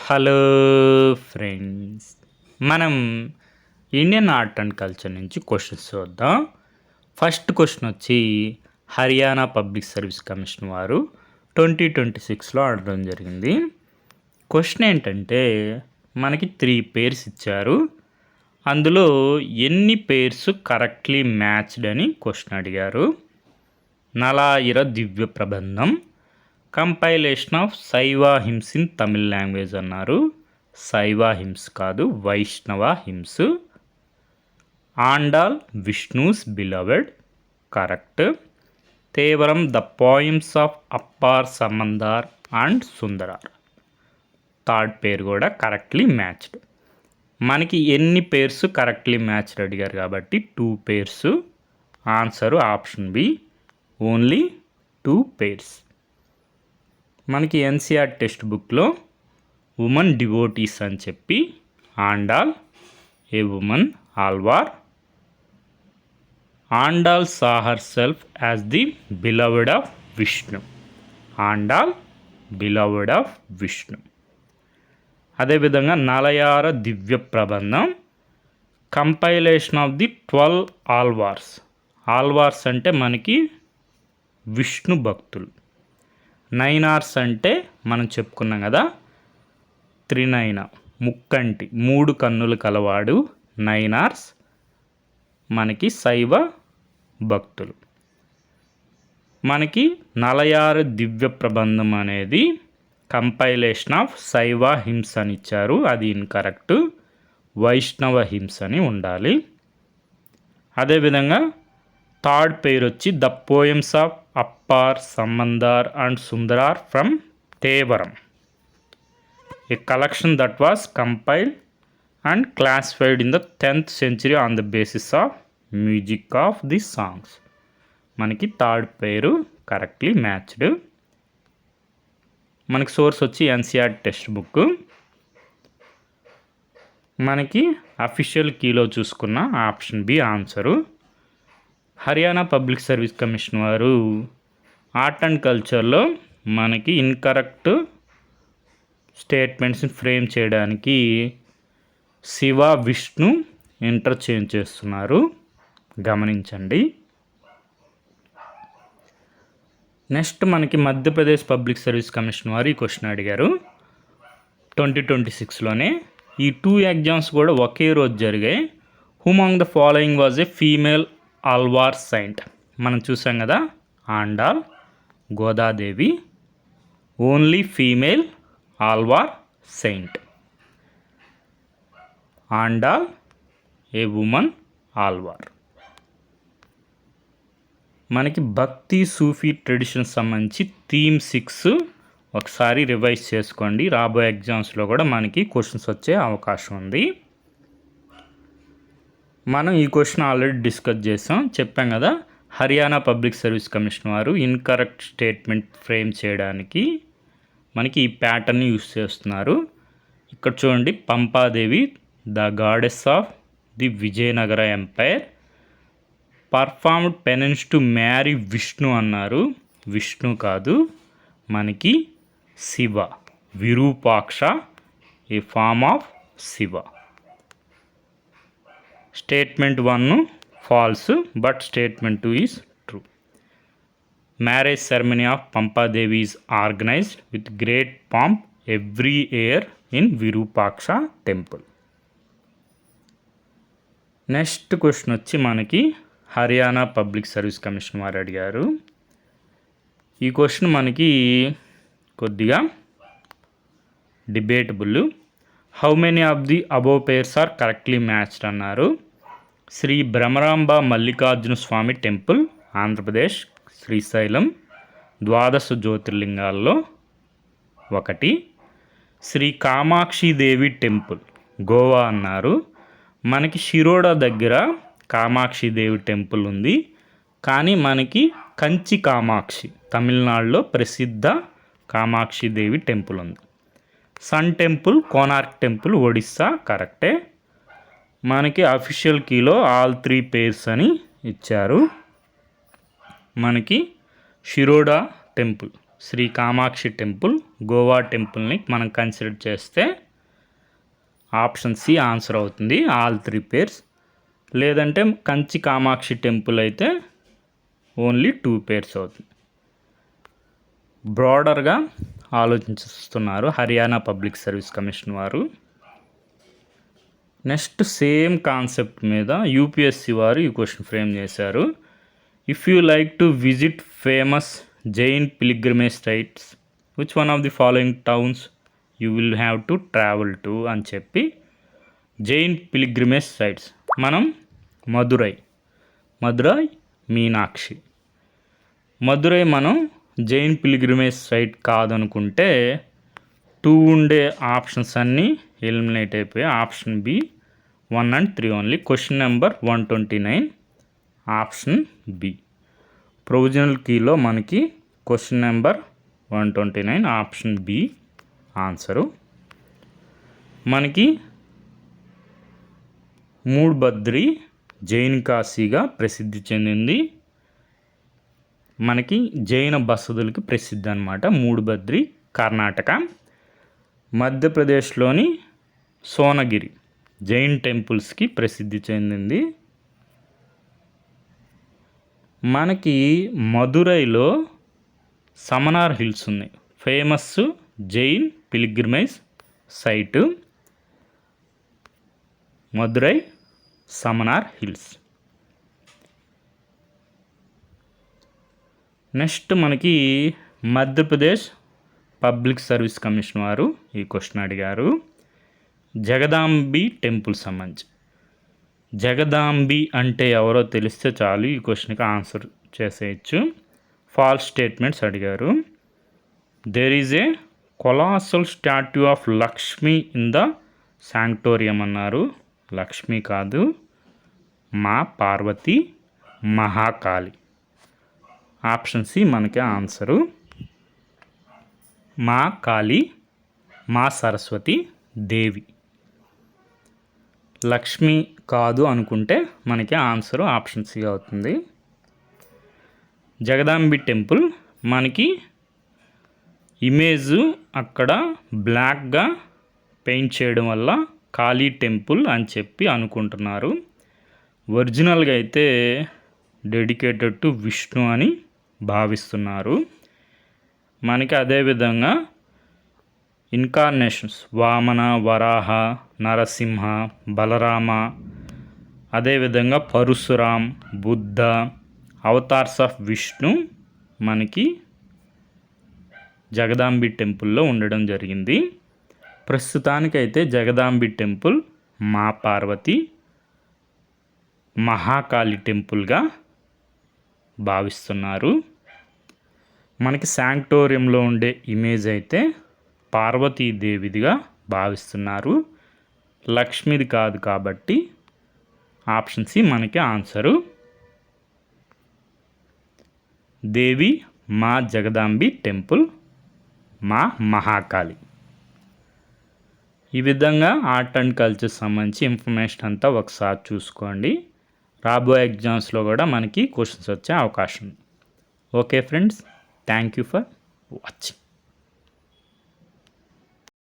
Hello friends, మనం Indian art and culture నుంచి questions చూద్దాం. ఫస్ట్ క్వశ్చన్ వచ్చి హర్యానా పబ్లిక్ సర్వీస్ కమిషన్ వారు 2026లో అడగడం జరిగింది. క్వశ్చన్ ఏంటంటే మనకి 3 పేర్స్ ఇచ్చారు. అందులో ఎన్ని పేర్స్ కరెక్ట్లీ మ్యాచ్డ్ అని క్వశ్చన్ అడిగారు. Nalayira Divya Prabandham, compilation of Shaiva hymns in Tamil language అన్నారు. శైవ హిమ్స్ కాదు, Vaishnava hymns. Andal Vishnu's beloved, correct. Tevaram the poems of Appar Sambandar and Sundarar, third pair కూడా కరెక్ట్లీ మ్యాచ్డ్. మనకి ఎన్ని పేర్స్ కరెక్ట్లీ మ్యాచ్డ్ అడిగారు కాబట్టి 2 pairs. Answer option B, only 2 pairs. మనకి ఎన్సీఆర్ టెక్స్ట్ బుక్లో ఉమెన్ డివోటీస్ అని చెప్పి Andal a women Alvar. Andal saw herself as the beloved of Vishnu. Andal beloved of Vishnu. అదేవిధంగా Nalayira Divya Prabandham, compilation of the 12 Alvars. Alvars అంటే మనకి విష్ణు భక్తులు. 9 hours అంటే మనం చెప్పుకున్నాం కదా, త్రినయన, ముక్కంటి, 3 కన్నులు కలవాడు 9 hours మనకి శైవ భక్తులు. మనకి నలయారు దివ్య ప్రబంధం అనేది కంపైలేషన్ ఆఫ్ శైవ హిమ్స్ అని ఇచ్చారు, అది ఇన్కరెక్ట్. వైష్ణవ హిమ్స్ అని ఉండాలి. అదేవిధంగా థర్డ్ పేరు వచ్చి the poems of Appar Sambandar and Sundarar from Tevaram, a collection that was compiled and classified in the 10th century on the basis of music of the songs. మనకి third pair correctly matched. మనకి source వచ్చి NCERT text book. మనకి official కీలో చూసుకున్న option B answer. Haryana public service commission వారు art and కల్చర్లో మనకి incorrect స్టేట్మెంట్స్ని frame చేయడానికి శివ విష్ణు ఇంటర్చేంజ్ చేస్తున్నారు, గమనించండి. నెక్స్ట్ మనకి మధ్యప్రదేశ్ పబ్లిక్ సర్వీస్ కమిషన్ వారు ఈ క్వశ్చన్ అడిగారు 2026లోనే. ఈ 2 ఎగ్జామ్స్ కూడా ఒకే రోజు జరిగాయి. Who among the following was a female Alvar saint. మనం చూసాం కదా, Andal Godadevi, only female Alvar saint. Andal a woman Alvar. మనకి భక్తి సూఫీ ట్రెడిషన్ సంబంధించి థీమ్ 6 ఒకసారి రివైజ్ చేసుకోండి. రాబోయే ఎగ్జామ్స్లో కూడా మనకి క్వశ్చన్స్ వచ్చే అవకాశం ఉంది. మనం ఈ క్వశ్చన్ ఆల్రెడీ డిస్కస్ చేసాం, చెప్పాం కదా. హర్యానా పబ్లిక్ సర్వీస్ కమిషన్ వారు ఇన్కరెక్ట్ స్టేట్మెంట్ ఫ్రేమ్ చేయడానికి మనకి ఈ ప్యాటర్న్ని యూస్ చేస్తున్నారు. ఇక్కడ చూడండి, Pampadevi the goddess of the Vijayanagara empire performed penance to marry Vishnu అన్నారు. విష్ణు కాదు, మనకి Shiva. Virupaksha a form of Shiva. Statement 1 false, but statement 2 is true. Marriage ceremony of Pampadevi is organised with great pomp every year in Virupaksha temple. Next question వచ్చి మనకి Haryana public service commission వారు అడిగారు. ఈ question మనకి కొద్దిగా debatable. How many of the above pairs are correctly matched అన్నారు. శ్రీ భ్రమరాంబ మల్లికార్జున స్వామి temple, Andhra Pradesh, Srisailam, 12 జ్యోతిర్లింగాల్లో 1. Shri Kamakshi Devi temple, Goa అన్నారు. మనకి షిరోడా దగ్గర కామాక్షిదేవి టెంపుల్ ఉంది, కానీ మనకి కంచి కామాక్షి, తమిళనాడులో ప్రసిద్ధ కామాక్షిదేవి టెంపుల్ ఉంది. Sun temple, Konark temple, Odisha, కరెక్టే. మనకి అఫీషియల్ కీలో ఆల్ 3 పేర్స్ అని ఇచ్చారు. మనకి షిరోడా టెంపుల్ శ్రీ కామాక్షి టెంపుల్, గోవా టెంపుల్ని మనం కన్సిడర్ చేస్తే ఆప్షన్ సి ఆన్సర్ అవుతుంది, ఆల్ 3 పేర్స్. లేదంటే కంచి కామాక్షి టెంపుల్ అయితే ఓన్లీ 2 పేర్స్ అవుతుంది. బ్రాడర్గా ఆలోచిస్తున్నారు హర్యానా పబ్లిక్ సర్వీస్ కమిషన్ వారు. నెక్స్ట్ సేమ్ కాన్సెప్ట్ మీద యూపీఎస్సి వారు ఈ క్వశ్చన్ ఫ్రేమ్ చేశారు. If you like to visit famous Jain pilgrimage sites, which one of the following towns you will have to travel to అని చెప్పి జైన్ పిలిగ్రిమేజ్ సైట్స్. మనం మదురై మీనాక్షి. మదురై మనం Jain pilgrimage site కాదనుకుంటే 2 ఉండే ఆప్షన్స్ అన్నీ ఎలిమినేట్ అయిపోయి option B 1 and 3 only. Question number 129 option B. Provisional కీలో మనకి question number 129 option B answer. మనకి మూడ్బద్రి జైన్ కాశీగా ప్రసిద్ధి చెందింది. మనకి జైన బసదులకి ప్రసిద్ధి అనమాట మూడ్బద్రి, కర్ణాటక. మధ్యప్రదేశ్లోని సోనగిరి జైన్ టెంపుల్స్కి ప్రసిద్ధి చెందింది. మనకి మదురైలో సమనార్ హిల్స్ ఉన్నాయి, famous Jain pilgrimage site Madurai Samanar hills. Next మనకి మధ్యప్రదేశ్ పబ్లిక్ సర్వీస్ కమిషన్ వారు ఈ క్వశ్చన్ అడిగారు. జగదాంబి టెంపుల్ సంబంధించి. జగదాంబి అంటే ఎవరో తెలిస్తే చాలు ఈ క్వశ్చన్కి ఆన్సర్ చేసేయచ్చు. ఫాల్స్ స్టేట్మెంట్స్ అడిగారు. There is a colossal statue of Lakshmi in the sanctorium అన్నారు. లక్ష్మి కాదు, మా పార్వతి, మహాకాళి. ఆప్షన్ సి మనకి ఆన్సరు. మా కాళీ, మా సరస్వతి దేవి. లక్ష్మి కాదు అనుకుంటే మనకి ఆన్సరు ఆప్షన్ సి అవుతుంది. జగదాంబి టెంపుల్ మనకి ఇమేజ్ అక్కడ బ్లాక్గా పెయింట్ చేయడం వల్ల కాళీ టెంపుల్ అని చెప్పి అనుకుంటున్నారు. ఒరిజినల్గా అయితే డెడికేటెడ్ టు విష్ణు అని భావిస్తున్నారు. మనకి అదేవిధంగా ఇన్కార్నేషన్స్ వామన, వరాహ, నరసింహ, బలరామ, అదేవిధంగా పరశురామ్, బుద్ధ అవతార్స్ ఆఫ్ విష్ణు మనకి జగదాంబి టెంపుల్లో ఉండడం జరిగింది. ప్రస్తుతానికైతే జగదాంబి టెంపుల్ మా పార్వతి, మహాకాళి టెంపుల్గా భావిస్తున్నారు. మనకి శాంక్టోరియంలో ఉండే ఇమేజ్ అయితే పార్వతీదేవిదిగా భావిస్తున్నారు, లక్ష్మిది కాదు. కాబట్టి ఆప్షన్ సి మనకి ఆన్సరు. దేవి మా జగదాంబి టెంపుల్, మా మహాకాళి. ఈ విధంగా ఆర్ట్ అండ్ కల్చర్ సంబంధించి ఇన్ఫర్మేషన్ అంతా ఒకసారి చూసుకోండి. రాబోయే ఎగ్జామ్స్లో కూడా మనకి క్వశ్చన్స్ వచ్చే అవకాశం ఉంది. Okay friends, thank you for watching.